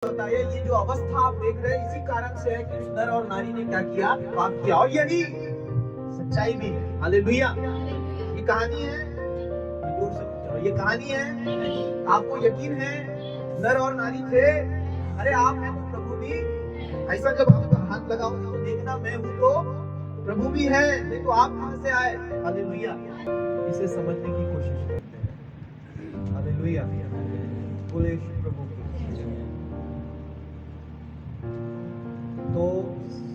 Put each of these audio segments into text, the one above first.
बताया ये जो अवस्था आप देख रहे हैं इसी कारण से है कि उस नर और नारी ने क्या किया, पाप किया। और यही सच्चाई भी है। हालेलुया। ये कहानी है, जोर से पूछो, ये कहानी है। आपको यकीन है नर और नारी थे? अरे आप हैं तो प्रभु भी। ऐसा जब आप हाथ लगाओ तो देखना मैं हूं तो प्रभु भी है, नहीं तो आप कहां से आए। हालेलुया। इसे समझने की कोशिश करते हैं। हालेलुया। बोले यीशु प्रभु की। तो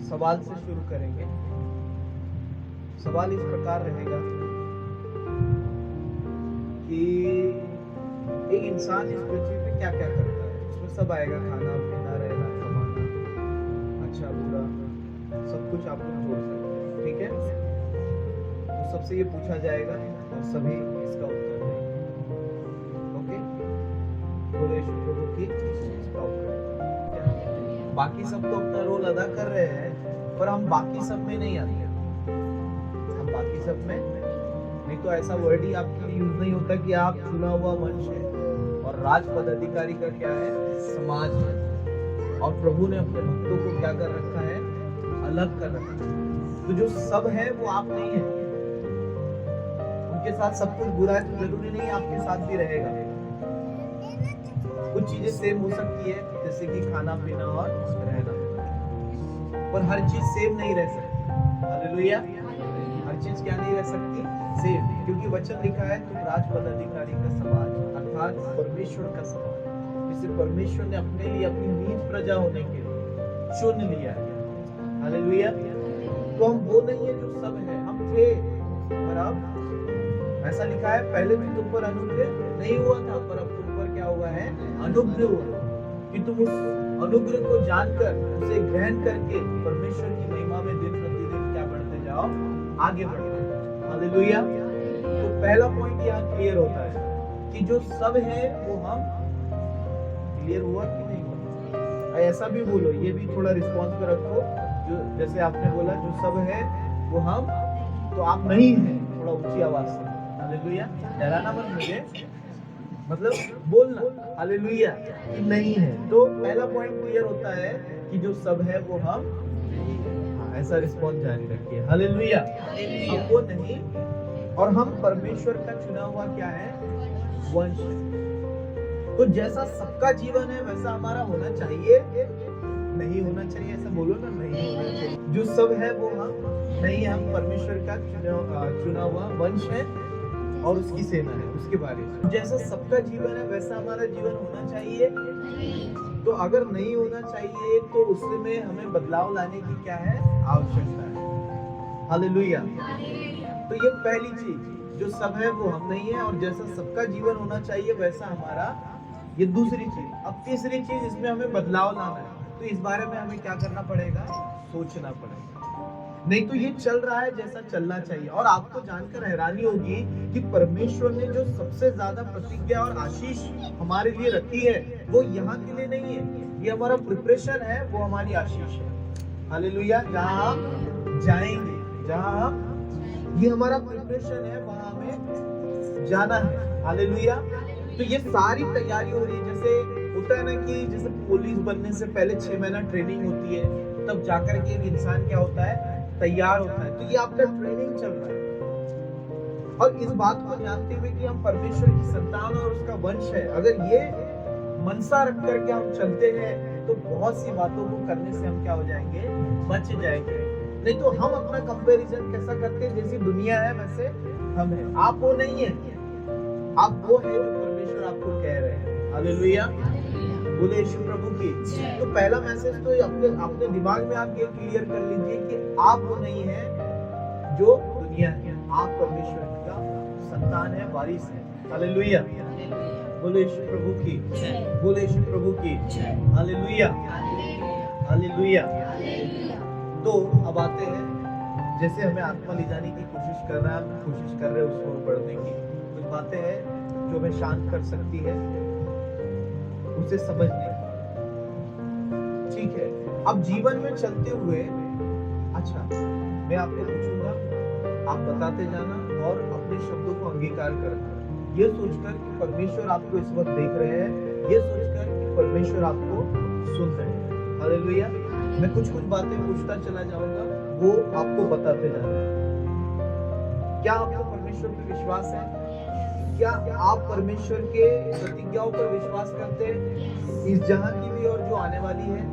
सवाल से शुरू करेंगे। सवाल इस प्रकार रहेगा कि एक इंसान इस पृथ्वी पे क्या क्या करता है। उसमें सब आएगा, खाना पीना, रहना, कमाना, अच्छा बुरा, सब कुछ आप लोग जोड़ सकते हैं, ठीक है। तो सबसे ये पूछा जाएगा और सभी इसका उत्तर देंगे। ओके, बोले यीशु प्रभु की। इसका उत्तर बाकी सब तो अपना रोल अदा कर रहे हैं, पर हम बाकी सब में नहीं आते। हम बाकी सब में नहीं, तो ऐसा वर्ड ही आपके लिए यूज नहीं होता कि आप चुना हुआ वंश है और राज पदाधिकारी का क्या है, समाज है। और प्रभु ने अपने भक्तों को क्या कर रखा है, अलग कर रखा है। तो जो सब है वो आप नहीं है। उनके साथ सब कुछ बुरा है तो जरूरी नहीं आपके साथ भी रहेगा। कुछ चीजें सेम हो सकती है, जैसे कि खाना पीना और रहना, पर हर चीज सेम नहीं रह सकती। हालेलुया। हर चीज क्या नहीं रह सकती, सेम, क्योंकि वचन लिखा है तुम राज पदाधिकारी का समाज, अर्थात परमेश्वर का समाज, जिसे परमेश्वर ने अपने लिए अपनी नीच प्रजा होने के लिए चुन लिया है। हालेलुया। तो हम वो नहीं है जो सब है, हम थे, पर अब ऐसा लिखा है पहले भी तुम पर अनुग्रह नहीं हुआ था, पर अब तुम पर क्या हुआ है, अनुग्रह हुआ, कि तुम उस अनुग्रह को जानकर उसे ग्रहण करके परमेश्वर की महिमा में दिन प्रतिदिन क्या बढ़ते जाओ, आगे बढ़ते जाओ। हालेलुया। तो पहला पॉइंट यहाँ क्लियर होता है कि जो सब है वो हम। क्लियर हुआ कि नहीं हुआ? ऐसा भी बोलो, ये भी थोड़ा रिस्पॉन्स पे रखो। जो जैसे आपने बोला जो सब है वो हम, तो आप नहीं है, थोड़ा ऊंची आवाज से। हालेलुया। डराना मत मुझे, मतलब बोलना हालेलुया कि नहीं है। तो पहला पॉइंट क्लियर होता है कि जो सब है वो हम नहीं है। हाँ, ऐसा रिस्पॉन्स जारी रखिए। हालेलुया। हम वो नहीं, और हम परमेश्वर का चुना हुआ क्या है, वंश है। तो जैसा सबका जीवन है वैसा हमारा होना चाहिए, नहीं होना चाहिए, ऐसा बोलो ना, नहीं होना चाहिए। जो सब है वो हम नहीं है, हम परमेश्वर का चुना हुआ वंश है और उसकी सेना है, उसके बारे में। जैसा सबका जीवन है वैसा हमारा जीवन होना चाहिए। तो अगर नहीं होना चाहिए तो उसमें हमें बदलाव लाने की क्या है, आवश्यकता है। हालेलुया। तो ये पहली चीज, जो सब है वो हम नहीं है, और जैसा सबका जीवन होना चाहिए वैसा हमारा, ये दूसरी चीज। अब तीसरी चीज, इसमें हमें बदलाव लाना है। तो इस बारे में हमें क्या करना पड़ेगा, सोचना पड़ेगा। नहीं तो ये चल रहा है जैसा चलना चाहिए। और आपको जानकर हैरानी होगी कि परमेश्वर ने जो सबसे ज्यादा प्रतिज्ञा और आशीष हमारे लिए रखी है वो यहाँ के लिए नहीं है, ये हमारा प्रिपरेशन है, वो हमारी आशीष है। हालेलुया। जहाँ हम जाएंगे, जहाँ हम, ये हमारा प्रिपरेशन है, वहां हमें जाना है। हालेलुया। तो ये सारी तैयारी हो रही है। जैसे होता है ना कि जैसे पुलिस बनने से पहले 6 महीना ट्रेनिंग होती है, तब जाकर के एक इंसान क्या होता है, तैयार होता है। तो ये आपका ट्रेनिंग चल रहा है। और इस बात को जानते हुए कि हम परमेश्वर की संतान और उसका वंश है, अगर ये मनसा रख करके हम चलते हैं तो बहुत सी बातों को करने से हम क्या हो जाएंगे, बच जाएंगे। नहीं तो हम अपना कंपैरिजन कैसा करते हैं, जैसी दुनिया है वैसे हम हैं। आप वो नहीं है, आप वो है जो परमेश्वर आपको कह रहे हैं। हालेलुया। बोले यीशु प्रभु की। तो पहला मैसेज तो अपने दिमाग में आप ये क्लियर कर लीजिए कि आप वो नहीं है जो दुनिया है, आप परमेश्वर का संतान है, वारिस है। हालेलुया। बोले यीशु प्रभु की। बोले यीशु प्रभु की। हालेलुया। हालेलुया। तो अब आते हैं, जैसे हमें आत्मा ले जाने की कोशिश कर रहा है, हम कोशिश कर रहे हैं उसको बढ़ने की। कुछ बातें हैं जो हमें शांत कर सकती है, उसे समझने। ठीक है, अब जीवन में चलते हुए, अच्छा मैं आपको पूछूंगा, आप बताते जाना और अपने शब्दों को अंगीकार करना, ये सोचकर कि परमेश्वर आपको इस वक्त देख रहे हैं, ये सोचकर कि परमेश्वर आपको सुन रहे हैं। हालेलुया। मैं कुछ बातें पूछता चला जाऊंगा, वो आपको बताते जा रहे हैं। क्या आपको परमेश्वर पे विश्वास है? क्या आप परमेश्वर के प्रतिज्ञाओं पर विश्वास करते हैं, इस जहां की भी और जो आने वाली है?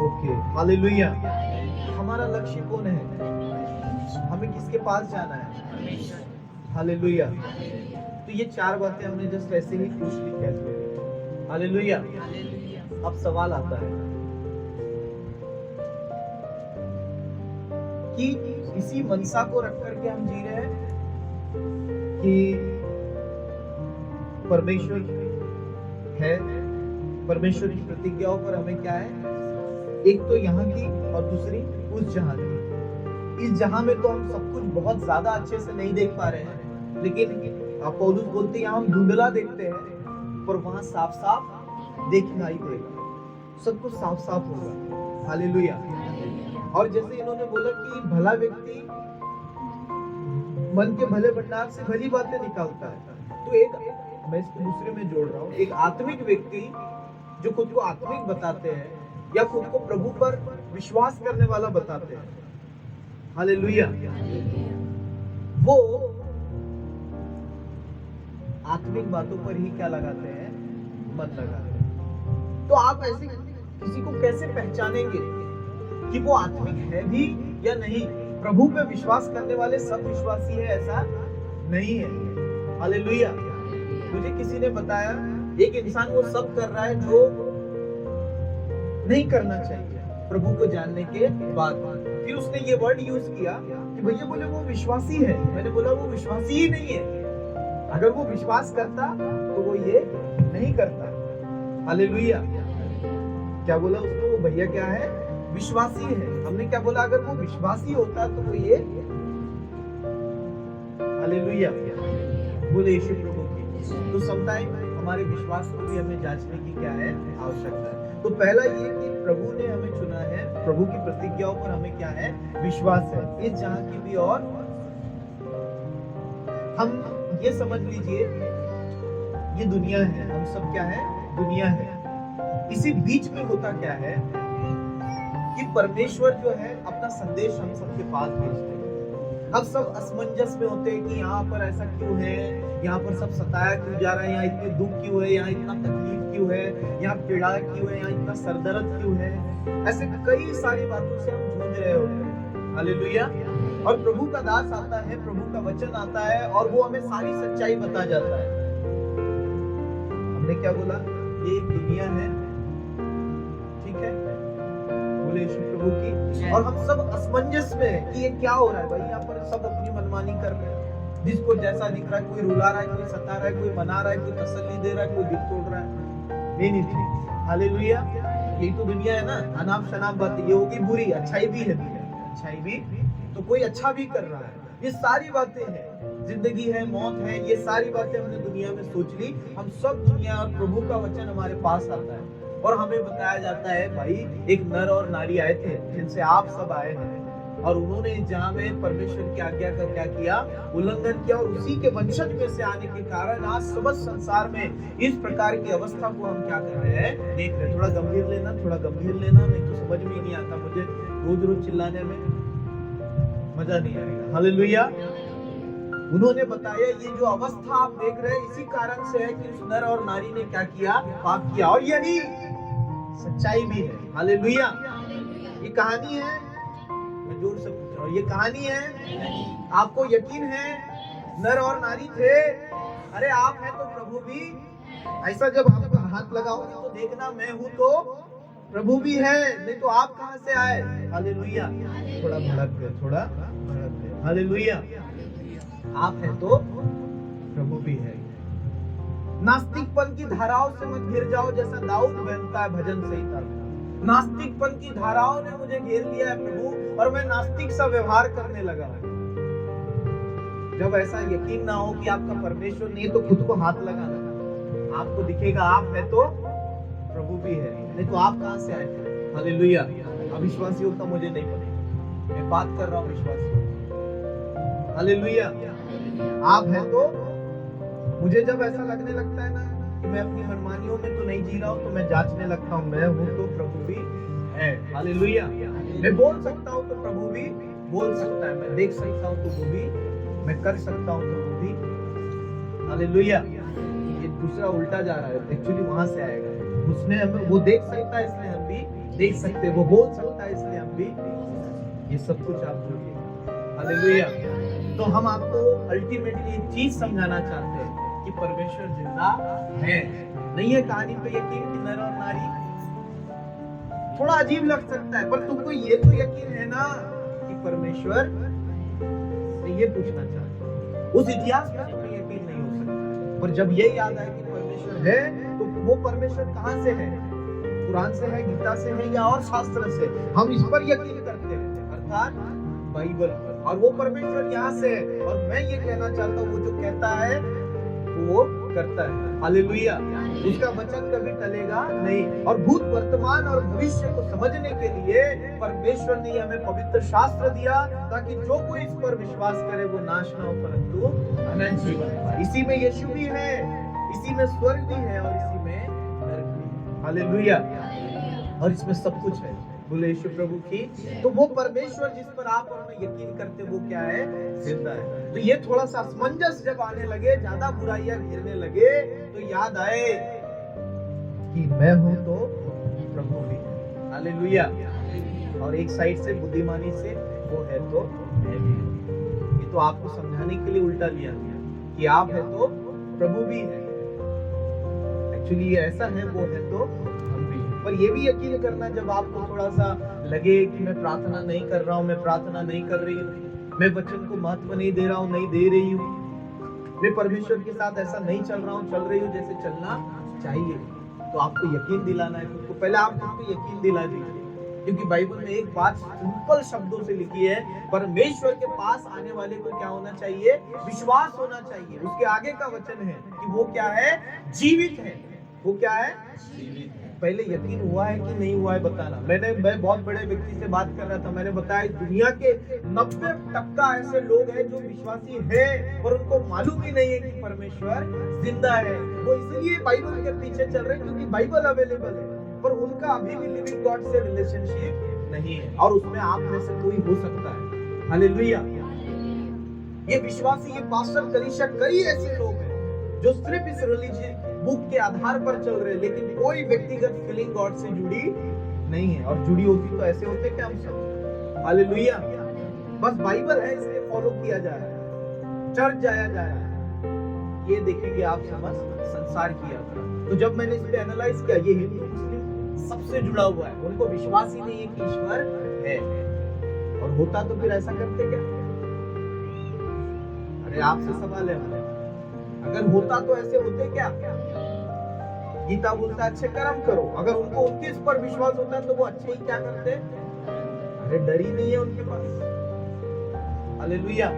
Okay, hallelujah. हमारा लक्ष्य कौन है? हमें किसके पास जाना है? हालेलुया। तो ये 4 बातें हमने जस्ट ऐसे ही पूछ ली कैसे। हालेलुया। अब सवाल आता है कि इसी मनसा को रख करके हम जी रहे हैं कि परमेश्वर है, परमेश्वर की प्रतिज्ञाओं पर हमें क्या है, एक तो यहाँ की और दूसरी उस जहां की। इस जहां में तो हम सब कुछ बहुत ज्यादा अच्छे से नहीं देख पा रहे हैं, लेकिन पौलुस बोलते हैं हम धुंधला देखते हैं, पर वहां साफ साफ दिखाई देगा, सब कुछ साफ साफ होगा। हालेलुया। और जैसे इन्होंने बोला कि भला व्यक्ति मन के भले भंडार से भली बातें निकालता है, तो एक मैं इसको दूसरे में जोड़ रहा हूँ, एक आत्मिक व्यक्ति जो खुद को आत्मिक बताते हैं या खुद को प्रभु पर विश्वास करने वाला बताते हैं, हालेलुया, वो आत्मिक बातों पर ही क्या लगाते हैं, मन लगाते हैं। तो आप ऐसे किसी को कैसे पहचानेंगे कि वो आत्मिक है भी या नहीं? प्रभु पे विश्वास करने वाले सब विश्वासी है ऐसा नहीं है। हालेलुया। मुझे किसी ने बताया एक इंसान वो सब कर रहा है जो नहीं करना चाहिए प्रभु को जानने के बाद। फिर उसने ये वर्ड यूज किया कि भैया बोले वो विश्वासी है। मैंने बोला वो विश्वासी ही नहीं है। अगर वो विश्वास करता तो वो ये नहीं करता। हालेलुया। क्या बोला उसको? वो भैया क्या है? विश्वासी है। हमने क्या बोला? अगर वो विश्वासी होता तो वो ये, हालेलुया, बोले यीशु प्रभु की। तो समटाइम हमारे विश्वास को भी हमें जांचने की क्या है, आवश्यकता है। तो पहला ये कि प्रभु ने हमें चुना है, प्रभु की प्रतिज्ञाओं पर हमें क्या है, विश्वास है, इस जहां की भी और हम ये समझ लीजिए ये दुनिया है, हम सब क्या है, दुनिया है। इसी बीच में होता क्या है कि परमेश्वर जो है अपना संदेश हम सबके पास भेजते हैं। अब सब असमंजस में होते हैं कि यहाँ पर ऐसा क्यों है, यहाँ पर सब सताया क्यों जा रहा है, यहाँ इतने दुख क्यों है, यहाँ इतना तकलीफ क्यों है, यहाँ पीड़ा क्यों है, यहाँ इतना सरदर्द क्यों है। ऐसे कई सारी बातों से हम जूझ रहे होते हैं। हालेलुया। और प्रभु का दास आता है, प्रभु का वचन आता है और वो हमें सारी सच्चाई बता जाता है। हमने क्या बोला? ये एक दुनिया है, ठीक है, बोले यीशु प्रभु की। और हम सब असमंजस में कि ये क्या हो रहा है भाई, यहाँ पर सब अपनी मनमानी कर रहे हैं, जिसको जैसा दिख रहा है, कोई रुला रहा है, कोई सता रहा है, कोई मना रहा है, कोई तसल्ली दे रहा है, कोई दिल तोड़ रहा है। नहीं ठीक। हालेलुया। यही तो दुनिया है ना, अनाप शनाप बातें, ये होगी बुरी, अच्छाई भी है दुनिया, अच्छाई भी, तो कोई अच्छा भी कर रहा है। ये सारी बातें हैं, जिंदगी है, मौत है, ये सारी बातें हमने दुनिया में सोच ली। हम सब दुनिया और प्रभु का वचन हमारे पास आता है और हमें बताया जाता है भाई एक नर और नारी आए थे जिनसे आप सब आए हैं, और उन्होंने जहां में परमेश्वर की आज्ञा का क्या किया, उल्लंघन किया, और उसी के वंशज में से आने के कारण आज समस्त संसार में इस प्रकार की अवस्था को हम क्या कर रहे हैं, देख रहे हैं। थोड़ा गंभीर लेना, थोड़ा गंभीर लेना, नहीं तो समझ में ही नहीं आता। मुझे रोज रोज चिल्लाने में मजा नहीं आएगा। हालेलुया। उन्होंने बताया ये जो अवस्था आप देख रहे हैं इसी कारण से है कि उस नर और नारी ने क्या किया, पाप किया। और ये नहीं, सच्चाई भी है। हालेलुया। ये कहानी है, मैं जोर से पूछ रहा हूँ, ये कहानी है। आपको यकीन है नर और नारी थे? अरे आप हैं तो प्रभु भी। ऐसा जब आप हाथ लगाओगे तो देखना मैं हूं तो प्रभु भी है, नहीं तो आप कहां से आए। हालेलुया। थोड़ा भड़क गए, थोड़ा भड़क गए। हालेलुया। आप हैं तो प्रभु भी है। नास्तिकपन की धाराओं से मत घिर जाओ, जैसा दाऊद बहता है भजन संहिता में। नास्तिकपन की धाराओं ने मुझे घेर लिया है प्रभु, और मैं नास्तिक सा व्यवहार करने लगा। जब ऐसा यकीन ना हो कि आपका परमेश्वर नहीं, तो खुद को हाथ लगाना। आपको दिखेगा आप है तो प्रभु भी है, नहीं तो आप कहां से आए थे। हालेलुया। अविश्वासियों का मुझे नहीं पता, मैं बात कर रहा हूं विश्वासियों। हालेलुया। आप है तो, मुझे जब ऐसा लगने लगता है ना कि मैं अपनी मनमानियों में तो नहीं जी रहा हूँ, तो मैं जांचने लगता हूँ, मैं हूँ तो प्रभु भी है। हालेलुया। मैं बोल सकता हूँ तो प्रभु भी बोल सकता है, मैं देख सकता हूँ तो वो भी, मैं कर सकता हूँ तो वो भी। हालेलुया। ये दूसरा उल्टा जा रहा है, एक्चुअली वहां से आएगा। उसने हमें, वो देख सकता है इसलिए हम भी देख सकते, वो बोल सकता है इसलिए हम भी, ये सब कुछ आप बोलिए। हालेलुया। तो हम आपको अल्टीमेटली एक चीज समझाना चाहते हैं कि परमेश्वर जिंदा है। नहीं है कहानी पे यकीन कि नर और नारी, थोड़ा अजीब लग सकता है, पर तुमको ये तो यकीन है ना कि परमेश्वर, मैं ये पूछना चाहता हूँ, उस इतिहास में तुम्हें यकीन नहीं हो सकता, पर जब ये याद आए कि परमेश्वर है, तो वो परमेश्वर कहाँ से है? कुरान से है, गीता से है, या और शास्त्र से? हम इस पर यकीन करते हैं, अर्थात बाइबल पर। और वो परमेश्वर यहाँ से है, और मैं ये कहना चाहता हूँ, वो जो कहता है वो करता है। हालेलुया। उसका वचन कभी टलेगा नहीं। और भूत, वर्तमान और भविष्य को समझने के लिए परमेश्वर ने हमें पवित्र शास्त्र दिया, ताकि जो कोई इस पर विश्वास करे वो नाश ना हो परंतु अनंत जीवन पाए। इसी में यीशु भी है, इसी में स्वर्ग भी है, और इसी में नरक भी है। हालेलुया। और इसमें सब कुछ है। बोले यीशु प्रभु की। तो वो परमेश्वर जिस पर आप और मैं यकीन करते, वो क्या है? जिंदा है। तो ये थोड़ा सा असमंजस जब आने लगे, ज्यादा बुराइयां घिरने लगे, तो याद आए कि मैं हूं तो प्रभु भी है। हालेलुया। और एक साइड से बुद्धिमानी से वो है तो मैं भी हूं। ये तो आपको समझाने के लिए उल्टा लिया गया कि आप है तो प्रभु भी है। एक्चुअली ये ऐसा है, वो है तो हम भी। पर ये भी यकीन करना, जब आपको थोड़ा सा लगे कि मैं प्रार्थना नहीं कर रहा हूँ, मैं प्रार्थना नहीं कर रही हूँ, मैं वचन को महत्व नहीं दे रहा हूँ, नहीं दे रही हूँ, मैं परमेश्वर के साथ ऐसा नहीं चल रहा हूँ, चल रही हूँ जैसे चलना चाहिए, तो आपको यकीन दिलाना है खुद को। पहले आप खुद को यकीन दिला दीजिए, क्योंकि बाइबल में एक बात सिंपल शब्दों से लिखी है, परमेश्वर के पास आने वाले को क्या होना चाहिए? विश्वास होना चाहिए। उसके आगे का वचन है कि वो क्या है? जीवित है। वो क्या है? जीवित है। पहले यकीन हुआ है कि नहीं हुआ है बताना। मैं बहुत बड़े व्यक्ति से बात कर रहा था, मैंने बताया दुनिया के 90% ऐसे लोग हैं जो विश्वासी हैं, पर उनको मालूम ही नहीं है कि परमेश्वर जिंदा है। वो इसलिए बाइबल के पीछे चल रहे हैं क्योंकि बाइबल अवेलेबल है, पर उनका अभी भी लिविंग गॉड से रिलेशनशिप नहीं है, और उसमें आप में से कोई हो सकता है। हालेलुया। ये विश्वासी, ये पास्टर, कलीसिया, कई ऐसे लोग हैं जो सिर्फ इस रिलीजन बुक के आधार पर चल रहे हैं, लेकिन कोई व्यक्तिगत फीलिंग गॉड से जुड़ी नहीं है। और जुड़ी होती तो ऐसे होते क्या हम सब? हालेलुया। बस बाइबल है इसलिए फॉलो किया जा रहा है, चर्च जाया जा रहा है, ये देखेंगे आप समझ संसार की यात्रा। तो जब मैंने इस पे एनालाइज किया, ये हिंदू मुस्लिम सबसे जुड़ा हुआ है, उनको विश्वास ही नहीं है कि ईश्वर है। और होता तो फिर ऐसा करते क्या? अरे आपसे सवाल है हमारे, अगर होता तो ऐसे होते क्या? गीता बोलता अच्छे कर्म करो। अगर उनको उनके इस पर विश्वास होता तो वो अच्छे ही क्या करते? अरे डर ही नहीं है उनके पास। हालेलुया।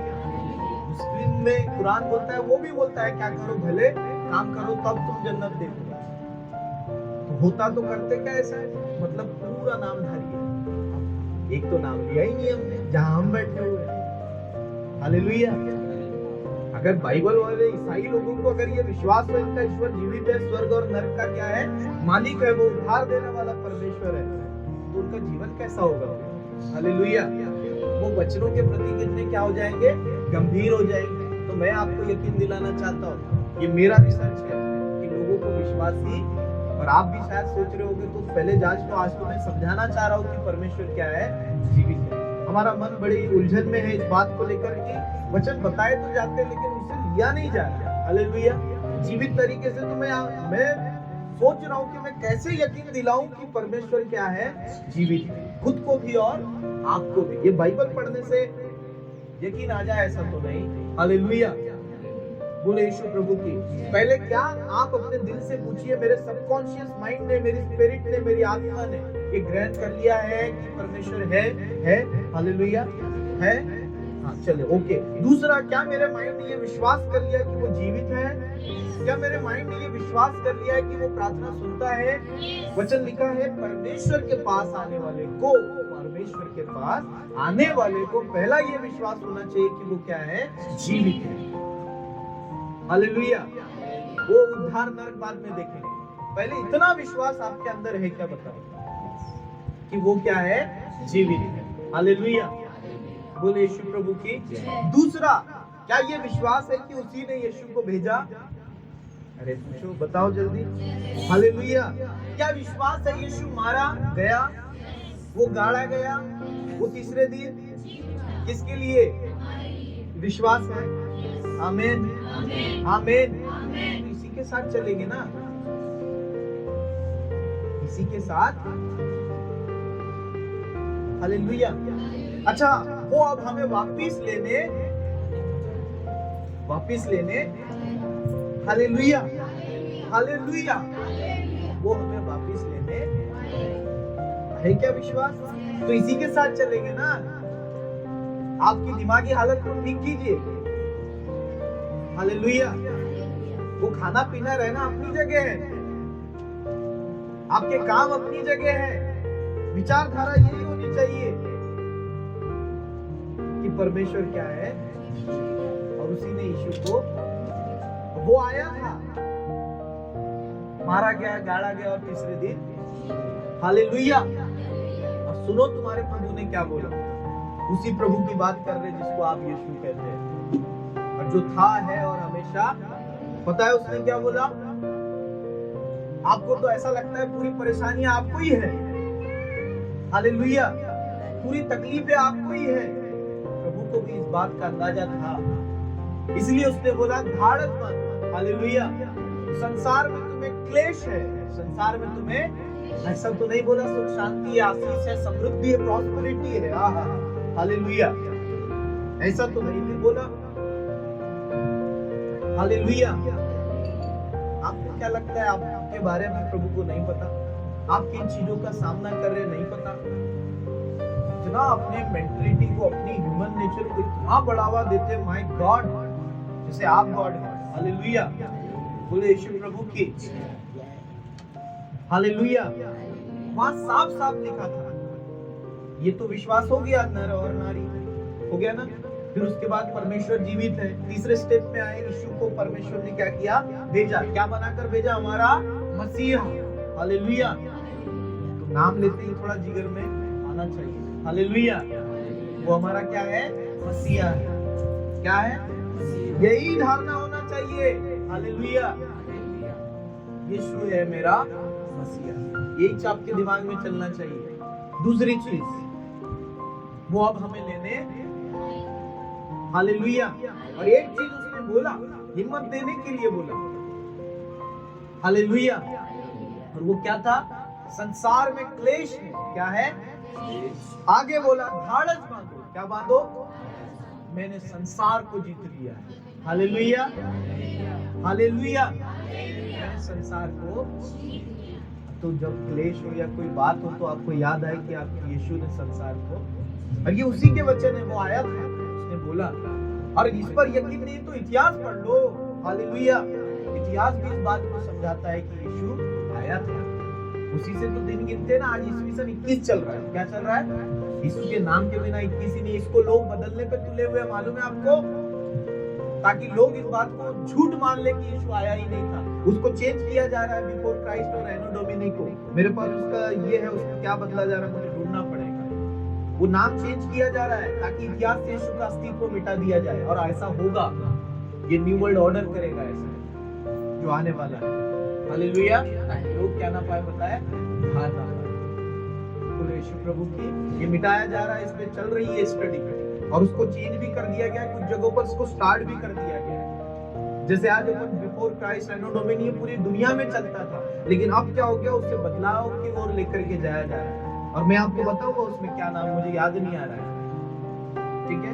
मुस्लिम में कुरान बोलता है, वो भी बोलता है क्या करो? भले काम करो तब तुम जन्नत देखोगे। तो होता तो करते क्या ऐसा है? मतलब पूरा नामधारी है, एक तो नाम लिया ही नहीं हमने जहां हम बैठे हुए हैं। हालेलुया। अगर बाइबल वाले ईसाई लोगों को अगर ये विश्वास हो इनका ईश्वर जीवित है, स्वर्ग और नरक का क्या है? मालिक है, वो उद्धार देने वाला परमेश्वर है, तो उनका जीवन कैसा होगा? हालेलुया। वो वचनों के प्रति कितने क्या हो जाएंगे? गंभीर हो जाएंगे। तो मैं आपको यकीन दिलाना चाहता हूँ, ये मेरा रिसर्च है कि लोगों को विश्वास ही, और आप भी शायद सोच रहे होंगे तो पहले जांच लो। आज तो मैं समझाना चाह रहा हूँ कि परमेश्वर क्या है? जीवित है। हमारा मन बड़ी उलझन में है इस बात को लेकर कि वचन बताए तो जाते हैं लेकिन उसे लिया नहीं जा रहा। हालेलुया। जीवित तरीके से तो मैं सोच रहा हूँ कि मैं कैसे यकीन दिलाऊं कि परमेश्वर क्या है? जीवित है, खुद को भी और आपको भी। ये बाइबल पढ़ने से यकीन आ जाए ऐसा तो नहीं। हालेलुया। बोले यीशु प्रभु की। पहले क्या आप अपने दिल से पूछिए, मेरे सबकॉन्शियस माइंड ने, मेरी स्पिरिट ने, मेरी आत्मा ने ये ग्रहण कर लिया है कि परमेश्वर है। हालेलुया। है। हाँ चले ओके। दूसरा, क्या मेरे माइंड ने ये विश्वास कर लिया कि वो जीवित है? क्या मेरे माइंड ने ये विश्वास कर लिया है कि वो प्रार्थना सुनता है? वचन लिखा है परमेश्वर के पास आने वाले को, परमेश्वर के पास आने वाले को पहला ये विश्वास होना चाहिए कि वो क्या है? जीवित है। हालेलुया। वो उद्धार नरक बाद में देखेंगे। पहले इतना विश्वास आपके अंदर है क्या बताओ कि वो क्या है, जीवित है। हालेलुया, बोले यीशु प्रभु की। दूसरा, क्या ये विश्वास है कि उसी ने यीशु को भेजा? अरे पूछो, बताओ जल्दी। हालेलुया, क्या विश्वास है यीशु मारा गया, वो गाड़ा गया, वो तीसरे दिन किसके लिए? विश्वास है। आमीन, आमीन। इसी के साथ चलेंगे ना, इसी के साथ। हालेलुया। अच्छा, वो अब हमें वापिस लेने, हालेलुया, हालेलुया, वो हमें वापिस लेने है क्या विश्वास? तो इसी के साथ चलेंगे ना। आपकी दिमागी हालत को ठीक कीजिए। हालेलुया। वो खाना पीना रहना अपनी जगह है, आपके काम अपनी जगह है, विचारधारा यही होनी चाहिए कि परमेश्वर क्या है और उसी ने यीशु को, वो आया था, मारा गया, गाड़ा गया और तीसरे दिन। हालेलुया। और सुनो तुम्हारे प्रभु ने क्या बोला। उसी प्रभु की बात कर रहे जिसको आप यीशु कहते हैं, और जो था, है और हमेशा। पता है उसने क्या बोला? आपको तो ऐसा लगता है पूरी परेशानी आपको ही है, हालेलुया, पूरी तकलीफें आपको ही है। प्रभु को भी इस बात का अंदाजा था, इसलिए उसने बोला धाड़स मत। हालेलुया। संसार में तुम्हें क्लेश है, संसार में तुम्हें, ऐसा तो नहीं बोला सुख शांति है, आशीष है, समृद्धि है, प्रॉस्पेरिटी है। हालेलुया, ऐसा तो नहीं बोला। हालेलुया। आपको क्या लगता है आपके बारे में प्रभु को नहीं पता? आप किन चीजों का सामना कर रहे नहीं पता? इतना अपने मेंटलिटी को, अपनी ह्यूमन नेचर को इतना बढ़ावा देते, माय गॉड, जैसे आप गॉड हैं। हालेलुया, बोले यीशु प्रभु की। हालेलुया। वहां साफ साफ लिखा था। ये तो विश्वास हो गया, नर और नारी हो गया ना। फिर उसके बाद परमेश्वर जीवित है। तीसरे स्टेप में आए, यीशु को परमेश्वर ने क्या किया? भेजा। क्या बनाकर भेजा? हमारा मसीहा। हालेलुया। तो नाम लेते ही थोड़ा जिगर में आना चाहिए। हालेलुया। वो हमारा क्या है? मसीहा है। क्या है? यही धारणा होना चाहिए। हालेलुया। यीशु है मेरा मसीहा, यही आपके दिमाग में चलना चाहिए। दूसरी चीज, वो अब हमें लेने। हालेलुया। और एक चीज उसने बोला, हिम्मत देने के लिए बोला। हालेलुया। और वो क्या था? संसार में क्लेश है। क्या है? आगे बोला धाड़स बांधो। क्या बांधो? मैंने संसार को जीत लिया है। Hallelujah, hallelujah. मैंने संसार को। तो जब क्लेश हो या कोई बात हो तो आपको याद आए कि आप यीशु ने संसार को, और ये उसी के वचन है। वो आया था, उसने बोला, और इस पर यकीन नहीं तो इतिहास पढ़ लो। हालेलुया। इतिहास भी इस बात को समझाता है कि यीशु आया था। उसी से तो दिन गिनते ना। आज ईस्वी सन 21 चल रहा है। क्या चल रहा है? यीशु के नाम के बिना 21 ही नहीं। इसको लोग बदलने पे तुले हुए, मालूम है आपको, ताकि लोग इस बात को झूठ मान ले कि यीशु आया ही नहीं था। उसको चेंज किया जा रहा है, बिफोर क्राइस्ट और एनो डोमिनी को। मेरे पास उसका ये है, उसको क्या बदला जा रहा है मुझे ढूंढना पड़ेगा। वो नाम चेंज किया जा रहा है ताकि इतिहास से यीशु का अस्तित्व मिटा दिया जाए। और ऐसा होगा, ये न्यू वर्ल्ड ऑर्डर करेगा ऐसा जो आने वाला है। हालेलुया। लोग क्या ना पाए बताए, हार ना पाए। बोले यीशु प्रभु की। ये मिटाया जा रहा है, इस पे चल रही है स्टडी, और उसको चेंज भी कर दिया गया, कुछ जगहों पर उसको स्टार्ट भी कर दिया गया है। जैसे आज अपन बिफोर क्राइस्ट एनो डोमिनी पूरी दुनिया में चलता था, लेकिन अब क्या हो गया? उससे बदलाव की ओर लेकर के जाया जा रहा है। और मैं आपको बताऊंगा उसमें क्या नाम, मुझे याद नहीं आ रहा है, ठीक है?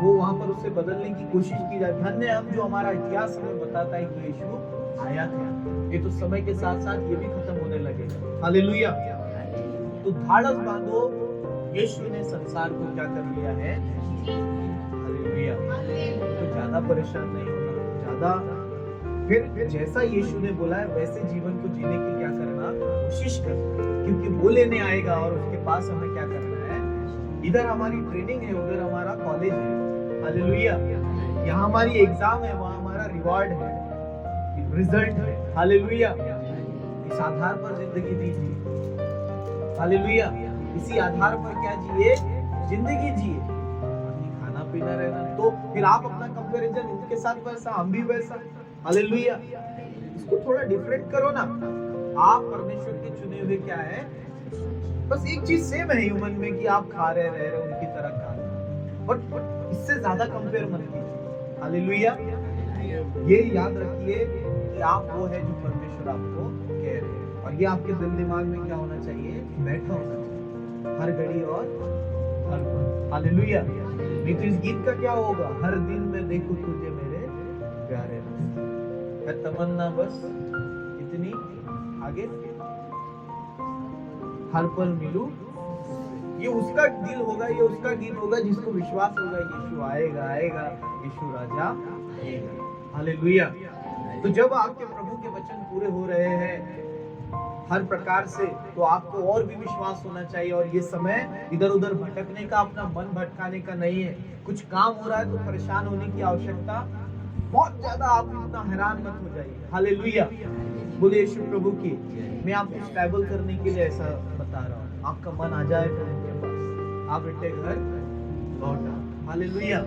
वो वहां पर उससे बदलने की कोशिश की जाए। धन्य हम जो हमारा इतिहास हमें बताता है कि यीशु आया था। ये तो समय के साथ साथ ये भी खत्म होने लगेगा। हालेलुया। तो धाड़स बांधो, यीशु ने संसार को क्या कर लिया है? हालेलुया। तो ज्यादा परेशान नहीं होना, ज्यादा फिर जैसा यीशु ने बोला है वैसे जीवन को जीने की क्या करना? कोशिश करना, क्योंकि वो लेने आएगा और उसके पास हमें क्या करना है? इधर हमारी ट्रेनिंग है, उधर हमारा कॉलेज है। हालेलुया। यहाँ हमारी एग्जाम है, वहाँ हमारा रिवॉर्ड है। रिजल्ट है। हालेलुया। इस आधार पर जिंदगी दीजिए। हालेलुया। इसी आधार पर क्या जिए? जिंदगी जिए। खाना पीना रहना, तो फिर आप अपना कंपैरिजन उनके साथ वैसा, हम भी वैसा। हालेलुया। इसको थोड़ा डिफरेंट करो ना। आप परमेश्वर के चुने हुए क्या है? बस एक चीज सेम है ह्यूमन में कि आप खा रहे, रह रहे उनकी तरह खा रहे, बट इससे ज्यादा कंपेयर मत कीजिए। हालेलुया। ये याद रखिए कि आप वो है जो परमेश्वर आपको कह रहे हैं, और ये आपके दिल दिमाग में क्या होना चाहिए? बैठा होना चाहिए हर घड़ी और हर पल। हालेलुया। नहीं तो इस गीत का क्या होगा? हर दिन मैं देखूं तुझे मेरे प्यारे रास्ते। मैं तमन्ना बस इतनी, आगे हर पल मिलूं। ये उसका दिल होगा, ये उसका गीत होगा जिसको विश्वास होगा यीशु आएगा, आएगा, यीशु राजा आएगा। हालेलुया। तो जब आपके प्रभु के वचन पूरे हो रहे हैं हर प्रकार से, तो आपको और भी विश्वास होना चाहिए। और ये समय इधर उधर भटकने का, अपना मन भटकाने का नहीं है। कुछ काम हो रहा है तो परेशान होने की आवश्यकता बहुत ज्यादा, आप इतना हैरान मत हो जाइए। हालेलुया। बोले यीशु प्रभु की। मैं आपको स्टेबल करने के लिए ऐसा बता रहा हूँ। आपका मन आ जाए प्रभु के पास, आप बेटे घर लौट आओ। हालेलुया।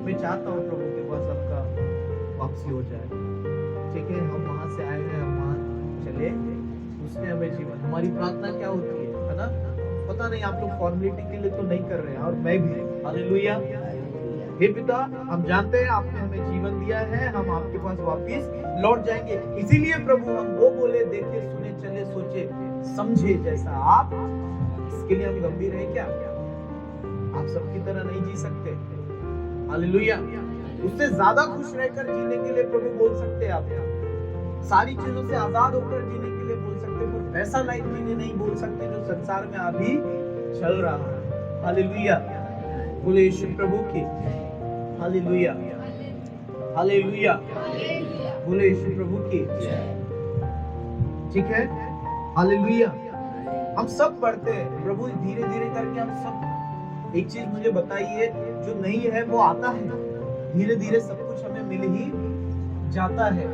मैं चाहता हूँ प्रभु के पास आपका वापसी हो जाए। ठीक है, हम वहां से आए हैं, हम वहां चले, उसने हमें जीवन। हमारी प्रार्थना क्या होती है ना? पता नहीं आप लोग फॉर्मेलिटी के लिए तो नहीं कर रहे हैं, और मैं भी। हालेलुया। हे पिता, हम जानते हैं आपने हमें जीवन दिया है, हम आपके पास वापस लौट जाएंगे। इसीलिए प्रभु हम वो बोले, देखे, सुने, चले, सोचे, समझे जैसा आप। इसके लिए हम गंभीर हैं क्या? आप सबकी तरह नहीं जी सकते। हालेलुया। उससे ज्यादा खुश रहकर जीने के लिए प्रभु बोल सकते हैं आप। सारी चीजों से आजाद होकर जीने के लिए बोल सकते हैं, पर वैसा लाइफ जीने नहीं बोल सकते जो संसार में अभी चल रहा है। हालेलुया। बोले यीशु प्रभु की। हालेलुया। हालेलुया। बोले यीशु प्रभु की। ठीक है। हालेलुया। हम सब पढ़ते हैं प्रभु, धीरे धीरे करके हम सब। एक चीज मुझे बताइए, जो नहीं है वो आता है, धीरे धीरे सब कुछ हमें मिल ही जाता है।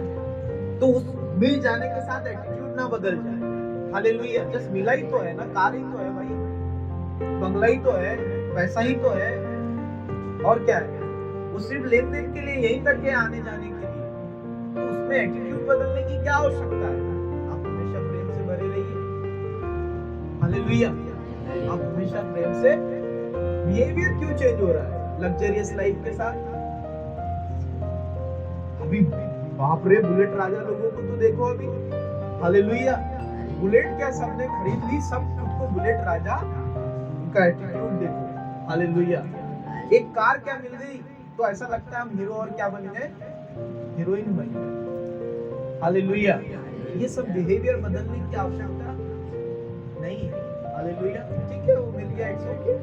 तो उस मिल जाने के साथ एटीट्यूड ना बदल जाए। हालेलुया। जस्ट मिला ही तो है ना, कार ही तो है भाई, बंगला ही तो है, पैसा ही तो है, और क्या है? वो सिर्फ लेन देन के लिए यहीं तक है, आने जाने के लिए। तो उसमें एटीट्यूड बदलने की क्या आवश्यकता है? आप हमेशा प्रेम से भरे रहिए। हालेलुया। आप हमेशा प्रेम से। बिहेवियर क्यों चेंज हो रहा है लग्जरियस लाइफ के साथ? अभी बाप रे, बुलेट राजा लोगों को तो देखो अभी। हालेलुया। बुलेट क्या सबने खरीद ली, सब खुद को बुलेट राजा, उनका एटीट्यूड देखो। हालेलुया। एक कार क्या मिल गई तो ऐसा लगता है हम हीरो, और क्या बन गए? हीरोइन बन गए। हालेलुया। ये सब बिहेवियर बदलने की आवश्यकता नहीं है। हालेलुया। ठीक है, वो मिल गया, इट्स ओके,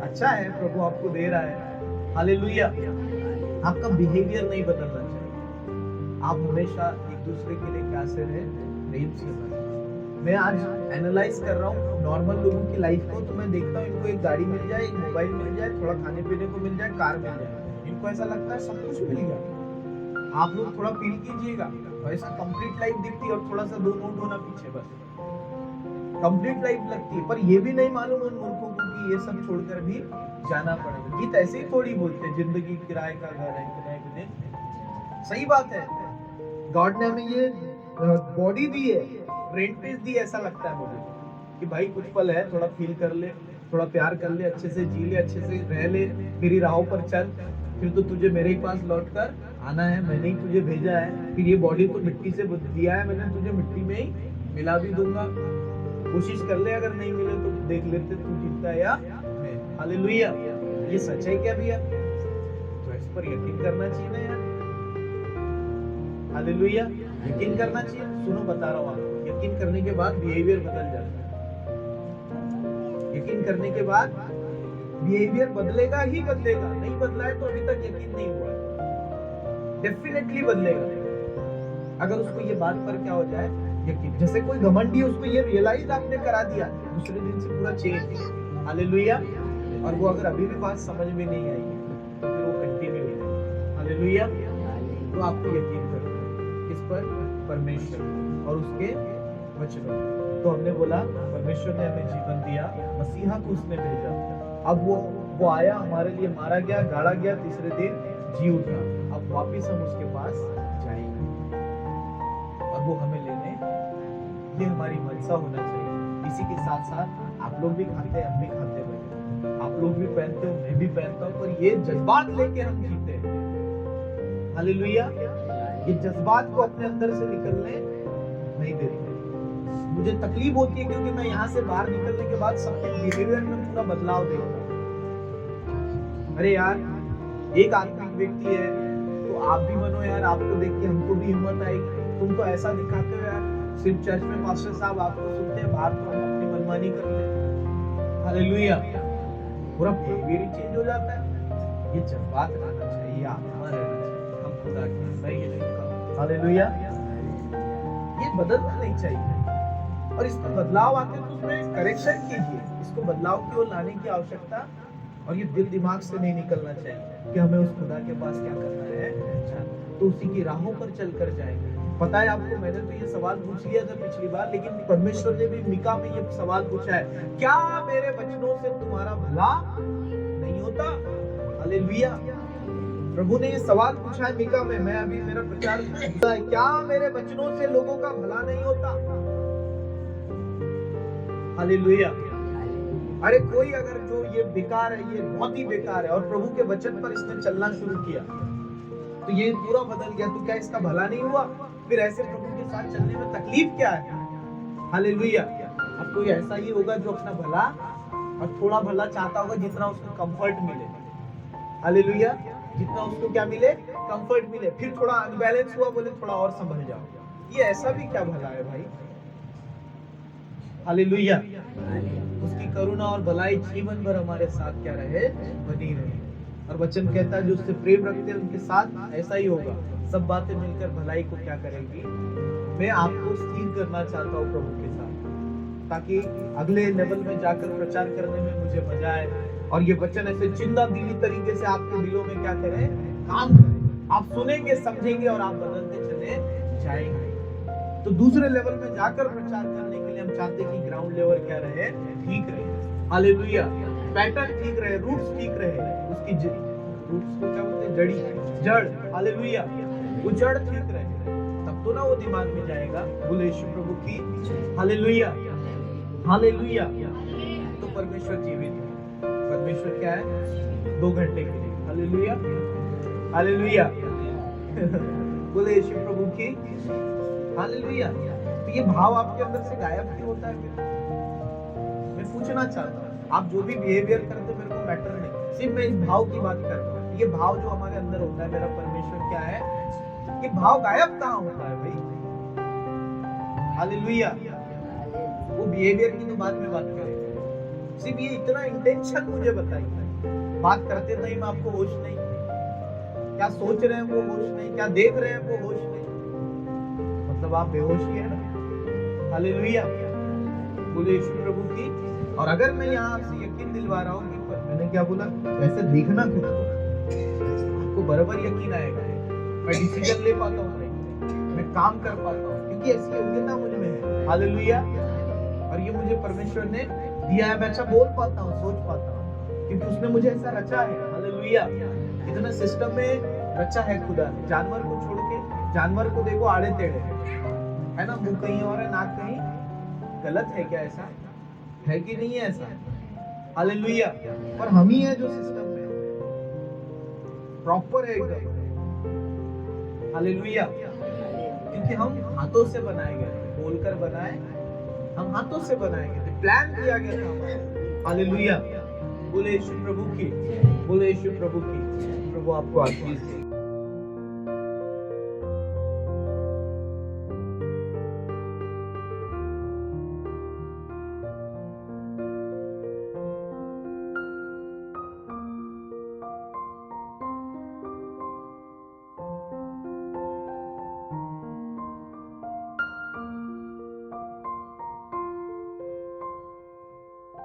अच्छा है, प्रभु आपको दे रहा है। हालेलुया। आपका बिहेवियर नहीं बदलना चाहिए। आप हमेशा एक दूसरे के लिए कैसे रहे? प्रेम से रहे। मैं आज एनालाइज कर रहा हूँ नॉर्मल लोगों की लाइफ को, तो मैं देखता हूँ इनको एक गाड़ी मिल जाए, एक मोबाइल मिल जाए, थोड़ा खाने पीने को मिल जाए, कार मिल जाए, इनको ऐसा लगता है सब कुछ मिल गया। आप लोग थोड़ा फील कीजिएगा, ऐसा कंप्लीट लाइफ दिखती है, और थोड़ा सा 2 नोट होना पीछे, बस कंप्लीट लाइफ लगती है। पर ये भी नहीं मालूम उन मूर्खों को कि ये सब छोड़कर भी जाना पड़ेगा। गीत ऐसे ही थोड़ी बोलते हैं, जिंदगी किराए का घर है, किराए के दिन। सही बात है, गॉड ने हमें ये बॉडी दी है, रेंट पे दी, ऐसा लगता है मुझे कि भाई कुछ पल है, थोड़ा फील कर ले, थोड़ा प्यार कर ले, अच्छे से जी ले, अच्छे से रह ले, मेरी राहों पर चल, फिर तो तुझे मेरे ही पास लौट कर आना है, मैंने ही तुझे भेजा है, फिर ये बॉडी को मिट्टी से दिया है मैंने, तुझे मिट्टी में ही मिला भी दूंगा, कोशिश कर ले, अगर नहीं मिले तो देख लेते तू जीतता है या मैं। हालेलुया। ये सच है क्या भैया? तो इस पर यकीन करना चाहिए ना यार। हालेलुया। यकीन करना चाहिए। सुनो, बता रहा हूँ आपको, यकीन करने के बाद बिहेवियर बदल जाता है। यकीन करने के बाद बिहेवियर बदलेगा ही बदलेगा। नहीं बदला है तो अभी तक यकीन नहीं हुआ है, डेफिनेटली बदलेगा। अगर उसको ये बात पर क्या हो जाए, यकीन। जैसे कोई घमंडी है, उसको ये रियलाइज आपने करा दिया, दूसरे दिन से पूरा चेंज। हालेलुया। और वो अगर अभी भी बात समझ में नहीं आई तो फिर वो कंटिन्यू है। हालेलुया। तो आपको यकीन करना है, इस पर? परमेश्वर और उसके वचनों। तो हमने बोला परमेश्वर ने हमें जीवन दिया, मसीहा को उसने भेजा, अब वो आया, हमारे लिए मारा गया, गाड़ा गया, तीसरे दिन जी उठा, अब वापिस हम उसके पास जाएंगे और वो हमें लेने, ये हमारी मनसा होना चाहिए। इसी के साथ साथ आप लोग भी खाते हैं, हम भी खाते हैं, आप लोग भी पहनते हो, मैं भी पहनता हूँ, पर ये जज्बात लेके हम जीते हैं। हालेलुया। ये जज्बात को अपने अंदर से निकलने नहीं देते। मुझे तकलीफ होती है क्योंकि मैं यहाँ से बाहर निकलने के बाद सबके बिहेवियर में पूरा बदलाव देखता हूँ। अरे यार, एक आत्मिक व्यक्ति है तो आप भी बनो यार, आपको देख के हमको भी हिम्मत आएगी। तुम तो ऐसा दिखाते हो यार, सिर्फ चर्च में पास्टर साहब आपको सुनते हैं, बाहर तो हम अपनी मनमानी करते हैं। हालेलुया। पूरा बिहेवियर चेंज हो जाता है। ये जज्बात रहना चाहिए, आत्मा रहना चाहिए, हम खुदा के मैं ये नहीं कहूँ। हालेलुया। ये बदलना नहीं चाहिए और इसमें बदलाव आते तो उसमें करेक्शन कीजिए। इसको बदलाव की ओर लाने की आवश्यकता, और ये दिल दिमाग से नहीं निकलना चाहिए कि हमें उस खुदा के पास क्या करना है, तो उसी की राहों पर चलकर जाएंगे। पता है आपको, मैंने तो ये सवाल पूछ लिया था पिछली बार, लेकिन परमेश्वर ने भी मीका में ये सवाल पूछा है, क्या मेरे वचनों से तुम्हारा भला नहीं होता? हालेलुया। प्रभु ने ये सवाल पूछा है मीका में। मैं अभी मेरा प्रचार, क्या मेरे वचनों से लोगों का भला नहीं होता? हालेलुया। अरे कोई अगर जो ये बेकार है, ये बहुत ही बेकार है, और प्रभु के वचन पर इसने चलना शुरू किया तो ये पूरा बदल गया, तो क्या इसका भला नहीं हुआ? फिर ऐसे प्रभु के साथ चलने में तकलीफ क्या है? हालेलुया। अब कोई ऐसा ही होगा जो अपना भला और थोड़ा भला चाहता होगा, जितना उसको कंफर्ट मिले। हालेलुया। जितना उसको क्या मिले? कंफर्ट मिले। फिर थोड़ा अनबैलेंस हुआ, बोले थोड़ा और संभल जाओ। ये ऐसा भी क्या भला है भाई? हालेलुया। उसकी करुणा और भलाई जीवन भर हमारे साथ क्या रहे? बनी रहे। और वचन कहता है जो उससे प्रेम रखते हैं उनके साथ ऐसा ही होगा। सब बातें मिलकर भलाई को क्या करेंगी? मैं आपको स्थिर करना चाहता हूँ प्रभु के साथ, ताकि अगले लेवल में जाकर प्रचार करने में मुझे मजा आए और ये वचन ऐसे जिंदा दिली तरीके से आपके दिलों में क्या करे? काम करे। आप सुनेंगे, समझेंगे और आप बदलते चले जाएंगे। तो दूसरे लेवल में जाकर प्रचार करने के लिए हम चाहते हैं कि ग्राउंड लेवल क्या रहे? ठीक रहे। हालेलुया। पैटर्न ठीक रहे, रूट्स ठीक रहे, उसकी रूट्स को क्या बोलते हैं? जड़। हालेलुया। वो जड़ ठीक रहे, तब तो ना वो दिमाग में जाएगा। बोले यीशु प्रभु की हालेलुया। हालेलुया। तो परमेश्वर जीवित है। परमेश्वर क्या है? 2 घंटे के लिए। हालेलुया। हालेलुया। बोले यीशु प्रभु की हालेलुया। तो ये भाव आपके अंदर से गायब क्यों होता है? फिर मैं पूछना चाहता हूँ, आप जो भी बिहेवियर करते मेरे को मैटर नहीं, सिर्फ मैं इस भाव की बात कर रहा हूँ। ये भाव जो हमारे अंदर होता है, मेरा परमेश्वर क्या है, ये भाव गायब कहाँ होता है भाई? हालेलुया। वो बिहेवियर की तो बाद में बात करेंगे, सिर्फ ये इतना इंटेंशन मुझे बताइए। बात करते टाइम आपको होश नहीं, क्या सोच रहे हैं वो होश नहीं, क्या देख रहे हैं वो होश नहीं, मतलब आप बेहोश ही है ना। हालेलुया। बोले यीशु प्रभु की। और अगर मैं यहाँ आपसे यकीन दिलवा रहा हूँ कि मैंने क्या बोला, ऐसे देखना खुद को, आपको बराबर यकीन आएगा। मैं डिसीजन ले पाता हूँ, मैं काम कर पाता हूँ, क्योंकि ऐसी योग्यता मुझ में है। हालेलुया। और ये मुझे परमेश्वर ने दिया है। मैं अच्छा बोल पाता हूँ, सोच पाता हूँ, क्योंकि उसने मुझे ऐसा रचा है। हालेलुया। इतना सिस्टम में रचा है खुदा ने। जानवर को छोड़ के, जानवर को देखो आड़े टेढ़े है ना, मुंह कहीं और है, नाक कहीं। गलत है क्या? ऐसा है कि नहीं है? ऐसा हालेलुया। पर हम ही है जो सिस्टम में प्रॉपर है एकदम। हालेलुया। क्योंकि हम हाथों से बनाए गए, बोलकर बनाए, हम हाथों से बनाए गए, प्लान किया गया था हमारा। हालेलुया। बोले यीशु प्रभु की। बोले यीशु प्रभु की। प्रभु आपको आशीष दे।